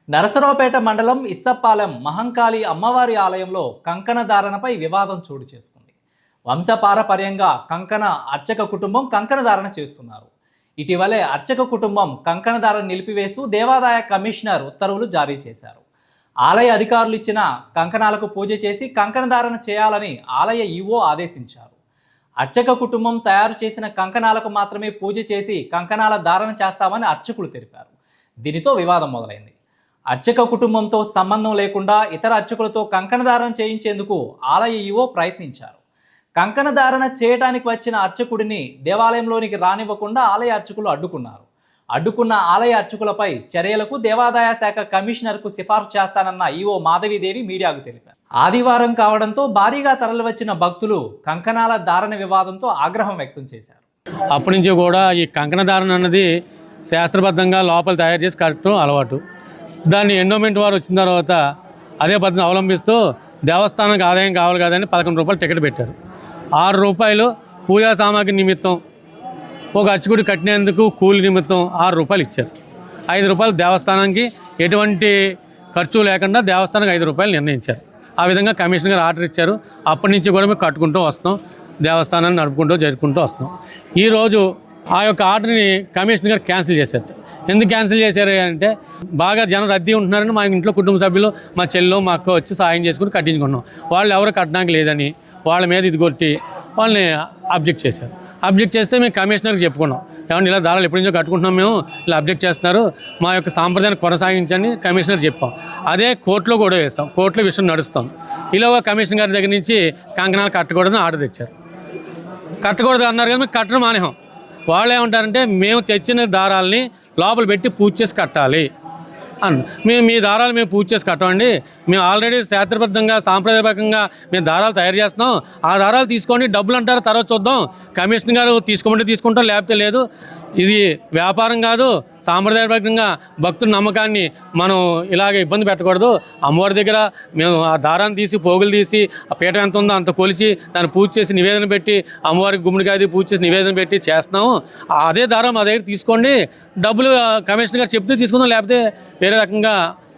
నరసరావుపేట మండలం ఇస్సపాలెం మహంకాళి అమ్మవారి ఆలయంలో కంకణ ధారణపై వివాదం చోటు చేసుకుంది. వంశపారపర్యంగా కంకణ అర్చక కుటుంబం కంకణ ధారణ చేస్తున్నారు. ఇటీవలే అర్చక కుటుంబం కంకణ ధారణ నిలిపివేస్తూ దేవాదాయ కమిషనర్ ఉత్తర్వులు జారీ చేశారు. ఆలయ అధికారులు ఇచ్చిన కంకణాలకు పూజ చేసి కంకణ ధారణ చేయాలని ఆలయ ఈవో ఆదేశించారు. అర్చక కుటుంబం తయారు చేసిన కంకణాలకు మాత్రమే పూజ చేసి కంకణాల ధారణ చేస్తామని అర్చకులు తెలిపారు. దీనితో వివాదం మొదలైంది. అర్చక కుటుంబంతో సంబంధం లేకుండా ఇతర అర్చకులతో కంకణ ధారణ చేయించేందుకు ఆలయ ఈవో ప్రయత్నించారు. కంకణ ధారణ చేయడానికి వచ్చిన అర్చకుడిని దేవాలయంలోనికి రానివ్వకుండా ఆలయ అర్చకులు అడ్డుకున్న ఆలయ అర్చకులపై చర్యలకు దేవాదాయ శాఖ కమిషనర్కు సిఫార్సు చేస్తానన్న ఈవో మాధవీదేవి మీడియాకు తెలిపారు. ఆదివారం కావడంతో భారీగా తరలివచ్చిన భక్తులు కంకణాల ధారణ వివాదంతో ఆగ్రహం వ్యక్తం చేశారు. అప్పటి నుంచి కూడా ఈ కంకణ ధారణ అన్నది శాస్త్రబద్ధంగా లోపల తయారు చేసి కట్టడం అలవాటు. దాన్ని ఎండోమెంట్ వారు వచ్చిన తర్వాత అదే పద్ధతిని అవలంబిస్తూ దేవస్థానానికి ఆదాయం కావాలి కదని 11 రూపాయలు టికెట్ పెట్టారు. 6 రూపాయలు పూజా సామాగ్రి నిమిత్తం ఒక అర్చకుడు కట్టినందుకు కూలి నిమిత్తం 6 రూపాయలు ఇచ్చారు. 5 రూపాయలు దేవస్థానానికి ఎటువంటి ఖర్చు లేకుండా దేవస్థానానికి 5 రూపాయలు నిర్ణయించారు. ఆ విధంగా కమిషనర్ గారు ఆర్డర్ ఇచ్చారు. అప్పటి నుంచి కూడా మేము కట్టుకుంటూ వస్తాం, దేవస్థానాన్ని నడుపుకుంటూ జరుపుకుంటూ వస్తాం. ఈరోజు ఆ యొక్క ఆర్డర్ని కమిషనర్ గారు క్యాన్సిల్ చేశారు. ఎందుకు క్యాన్సిల్ చేశారు అంటే బాగా జనం రద్దీ ఉంటున్నారని మా ఇంట్లో కుటుంబ సభ్యులు మా చెల్లు మా అక్క వచ్చి సాయం చేసుకుని కట్టించుకున్నాం. వాళ్ళు ఎవరు కట్టడానికి లేదని వాళ్ళ మీద ఇది కొట్టి వాళ్ళని అబ్జెక్ట్ చేశారు. అబ్జెక్ట్ చేస్తే మేము కమిషనర్కి చెప్పుకున్నాం, ఏమన్నా ఇలా దారాలు ఎప్పటి నుంచో కట్టుకుంటున్నాం, మేము ఇలా అబ్జెక్ట్ చేస్తున్నారు, మా యొక్క సాంప్రదాయాన్ని కొనసాగించని కమిషనర్ చెప్పాం. అదే కోర్టులో కూడా వేస్తాం, కోర్టులో విషయం నడుస్తాం. ఇలాగ కమిషనర్ గారి దగ్గర నుంచి కంకణాలు కట్టకూడదని ఆర్డర్ తెచ్చారు. కట్టకూడదు అన్నారు కదా, మేము కట్టడం మానేహాం. వాళ్ళు ఏమంటారంటే మేము తెచ్చిన దారాలని లోపల పెట్టి పూజ చేసి కట్టాలి అన్న. మేము మీ దారాలు మేము పూజ చేసి కట్టమండి, మేము ఆల్రెడీ శాస్త్రబద్ధంగా సాంప్రదాయకంగా మేము దారాలు తయారు చేస్తున్నాం, ఆ దారాలు తీసుకోండి, డబ్బులు అంటారు తర్వాత చూద్దాం, కమిషనర్ గారు తీసుకోమంటే తీసుకుంటాం లేకపోతే లేదు, ఇది వ్యాపారం కాదు, సాంప్రదాయబద్ధంగా భక్తుల నమ్మకాన్ని మనం ఇలాగ ఇబ్బంది పెట్టకూడదు. అమ్మవారి దగ్గర మేము ఆ దారాన్ని తీసి పోగులు తీసి ఆ పీఠం ఎంత ఉందో అంత కొలిచి దాన్ని పూజ చేసి నివేదన పెట్టి అమ్మవారికి గుమ్మడికాయ పూజ చేసి నివేదన పెట్టి చేస్తున్నాము, అదే దారం మా దగ్గర తీసుకోండి, డబ్బులు కమిషనర్ గారు చెప్తే తీసుకుందాం లేకపోతే వేరే రకంగా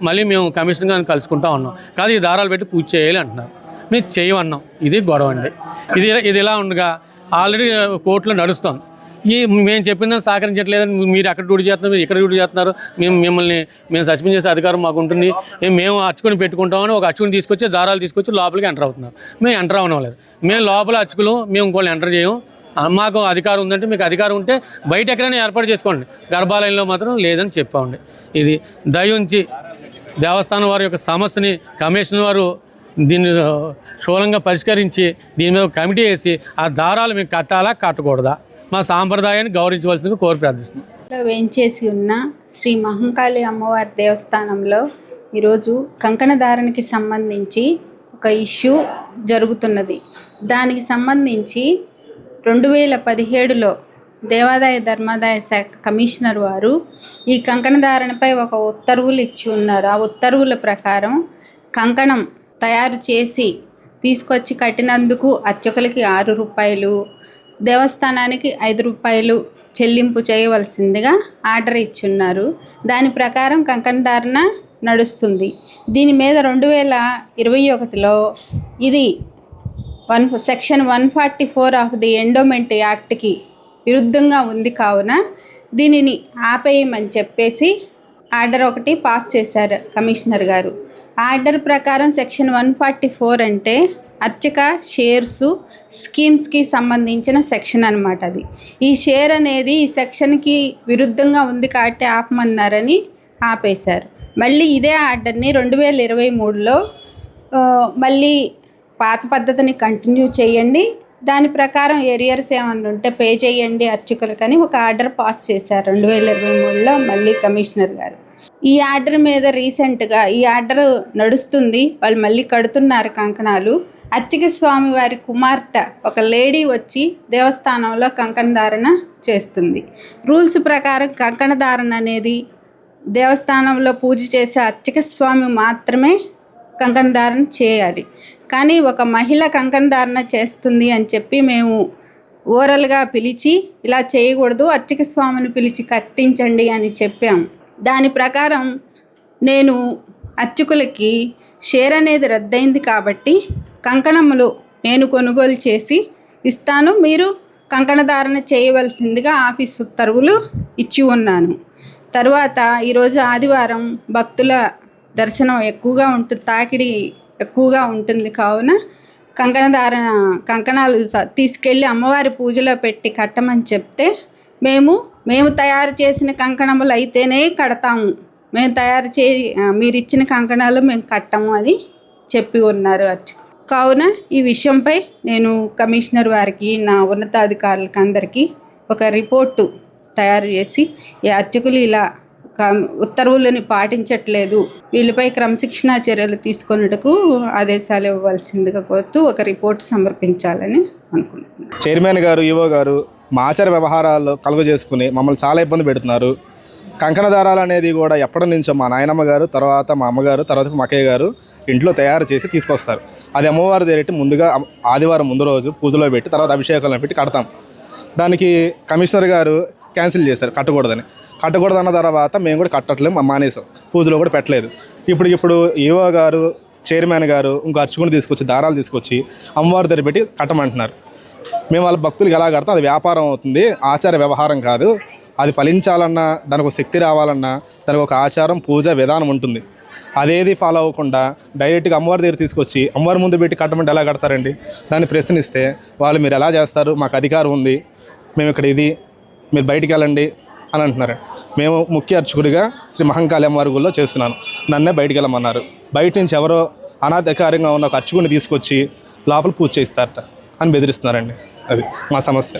మళ్ళీ మేము కమిషనర్ గారిని కలుసుకుంటా ఉన్నాం. కాదు ఈ దారాలు పెట్టి పూజ చేయాలి అంటున్నారు, మేము చేయమన్నాం. ఇది గొడవ అండి. ఇది ఇలా ఉండగా ఆల్రెడీ కోర్టులో నడుస్తాం. మేము చెప్పిందని సహకరించట్లేదని మీరు అక్కడ డ్యూటీ చేస్తున్నారు, మీరు ఇక్కడ డ్యూటీ చేస్తున్నారు, మేము సస్పెండ్ చేసే అధికారం మాకు ఉంటుంది, మేము అర్చుకుని పెట్టుకుంటామని ఒక అర్చుకుని తీసుకొచ్చి దారాలు తీసుకొచ్చి లోపలికి ఎంటర్ అవుతున్నారు. మేము ఎంటర్ అవ్వలేదు. మేము లోపల అర్చుకులు మేము ఇంకోళ్ళు ఎంటర్ చేయం. మాకు అధికారం ఉందంటే మీకు అధికారం ఉంటే బయట ఎక్కడైనా ఏర్పాటు చేసుకోండి, గర్భాలయంలో మాత్రం లేదని చెప్పండి. ఇది దయించి దేవస్థానం వారి యొక్క సమస్యని కమిషనర్ వారు దీన్ని స్థూలంగా పరిష్కరించి దీని మీద కమిటీ వేసి ఆ దారాలు మేము కట్టాలా కట్టకూడదా మా సాంప్రదాయాన్ని గౌరవించవలసిందిగా కోరి ప్రార్థిస్తున్నాం. వేంచేసి ఉన్న శ్రీ మహంకాళి అమ్మవారి దేవస్థానంలో ఈరోజు కంకణ ధారణకి సంబంధించి ఒక ఇష్యూ జరుగుతున్నది. దానికి సంబంధించి 2017లో దేవాదాయ ధర్మాదాయ శాఖ కమిషనర్ వారు ఈ కంకణ ధారణపై ఒక ఉత్తర్వులు ఇచ్చి ఉన్నారు. ఆ ఉత్తర్వుల ప్రకారం కంకణం తయారు చేసి తీసుకొచ్చి కట్టినందుకు అర్చకులకి 6 రూపాయలు, దేవస్థానానికి 5 రూపాయలు చెల్లింపు చేయవలసిందిగా ఆర్డర్ ఇచ్చున్నారు. దాని ప్రకారం కంకణ ధారణ నడుస్తుంది. దీని మీద 2021లో ఇది సెక్షన్ 144 ఆఫ్ ది ఎండోమెంట్ యాక్ట్కి విరుద్ధంగా ఉంది కావున దీనిని ఆపేయమని చెప్పేసి ఆర్డర్ ఒకటి పాస్ చేశారు కమిషనర్ గారు. ఆర్డర్ ప్రకారం సెక్షన్ 144 అంటే అర్చక షేర్సు స్కీమ్స్కి సంబంధించిన సెక్షన్ అనమాట. అది ఈ షేర్ అనేది ఈ సెక్షన్కి విరుద్ధంగా ఉంది కాబట్టి ఆపమన్నారని ఆపేశారు. మళ్ళీ ఇదే ఆర్డర్ని 2023లో మళ్ళీ పాత పద్ధతిని కంటిన్యూ చేయండి, దాని ప్రకారం ఏరియర్స్ ఏమన్నా ఉంటే పే చేయండి అర్చకులకని ఒక ఆర్డర్ పాస్ చేశారు 2023లో మళ్ళీ కమిషనర్ గారు. ఈ ఆర్డర్ మీద రీసెంట్గా ఈ ఆర్డర్ నడుస్తుంది, వాళ్ళు మళ్ళీ కడుతున్నారు కంకణాలు. అర్చక స్వామి వారి కుమార్తె ఒక లేడీ వచ్చి దేవస్థానంలో కంకణ ధారణ చేస్తుంది. రూల్స్ ప్రకారం కంకణ ధారణ అనేది దేవస్థానంలో పూజ చేసే అర్చక స్వామి మాత్రమే కంకణ ధారణ చేయాలి. కానీ ఒక మహిళ కంకణ ధారణ చేస్తుంది అని చెప్పి మేము ఓరల్గా పిలిచి ఇలా చేయకూడదు, అర్చక స్వామిని పిలిచి కట్టించండి అని చెప్పాము. దాని ప్రకారం నేను అర్చకులకి షేర్ అనేది రద్దయింది కాబట్టి కంకణములు నేను కొనుగోలు చేసి ఇస్తాను, మీరు కంకణధారణ చేయవలసిందిగా ఆఫీస్ ఉత్తర్వులు ఇచ్చి ఉన్నాను. తర్వాత ఈరోజు ఆదివారం భక్తుల దర్శనం ఎక్కువగా ఉంటుంది, తాకిడి ఎక్కువగా ఉంటుంది కావున కంకణాలు తీసుకెళ్ళి అమ్మవారి పూజలో పెట్టి కట్టమని చెప్తే మేము తయారు చేసిన కంకణములు అయితేనే కడతాము, మేము మీరు ఇచ్చిన కంకణాలు మేము కట్టము అని చెప్పి ఉన్నారు అర్చకులు. కావున ఈ విషయంపై నేను కమిషనర్ వారికి, నా ఉన్నతాధికారులకి అందరికీ ఒక రిపోర్టు తయారు చేసి ఈ అర్చకులు ఇలా ఉత్తర్వులను పాటించట్లేదు, వీళ్ళపై క్రమశిక్షణా చర్యలు తీసుకొనుటకు ఆదేశాలు ఇవ్వవలసిందిగా కోరుతూ ఒక రిపోర్ట్ సమర్పించాలని అనుకుంటున్నాను. చైర్మన్ గారు, ఈవో గారు మా ఆచార వ్యవహారాల్లో కలుగజేసుకుని మమ్మల్ని చాలా ఇబ్బంది పెడుతున్నారు. కంకణ దారాలు అనేది కూడా ఎప్పటి నుంచో మా నాయనమ్మ గారు, తర్వాత మా అమ్మగారు, తర్వాత మా అక్కయ్య గారు ఇంట్లో తయారు చేసి తీసుకొస్తారు. అది అమ్మవారి దగ్గర ముందుగా ఆదివారం ముందు రోజు పూజలో పెట్టి తర్వాత అభిషేకాలను పెట్టి కడతాం. దానికి కమిషనర్ గారు క్యాన్సిల్ చేశారు, కట్టకూడదన్న తర్వాత మేము కూడా కట్టట్లేము, మానేసాం, పూజలో కూడా పెట్టలేదు. ఇప్పుడు ఈవో గారు, చైర్మన్ గారు ఇంకో అర్చకుని తీసుకొచ్చి దారాలు తీసుకొచ్చి అమ్మవారి దగ్గర పెట్టి కట్టమంటున్నారు. మేము వాళ్ళ భక్తులకు ఎలా కడతాం, అది వ్యాపారం అవుతుంది, ఆచార వ్యవహారం కాదు. అది ఫలించాలన్నా, దానికి ఒక శక్తి రావాలన్నా దానికి ఒక ఆచారం, పూజ విధానం ఉంటుంది. అదేది ఫాలో అవ్వకుండా డైరెక్ట్గా అమ్మవారి దగ్గర తీసుకొచ్చి అమ్మవారి ముందు పెట్టి కట్టమంటే ఎలా కడతారండి? దాన్ని ప్రశ్నిస్తే వాళ్ళు మీరు ఎలా చేస్తారు, మాకు అధికారం ఉంది, మేము ఇక్కడ ఇది, మీరు బయటికి వెళ్ళండి అని అంటున్నారు. మేము ముఖ్య అర్చకుడిగా శ్రీ మహంకాళి అమ్మవారి గుళ్ళో చేస్తున్నాను, నన్నే బయటికి వెళ్ళమన్నారు. బయట నుంచి ఎవరో అనాధికారంగా ఉన్న ఒక అర్చకుడిని తీసుకొచ్చి లోపల పూజ చేయిస్తారట అని బెదిరిస్తున్నారండి. అది మా సమస్య.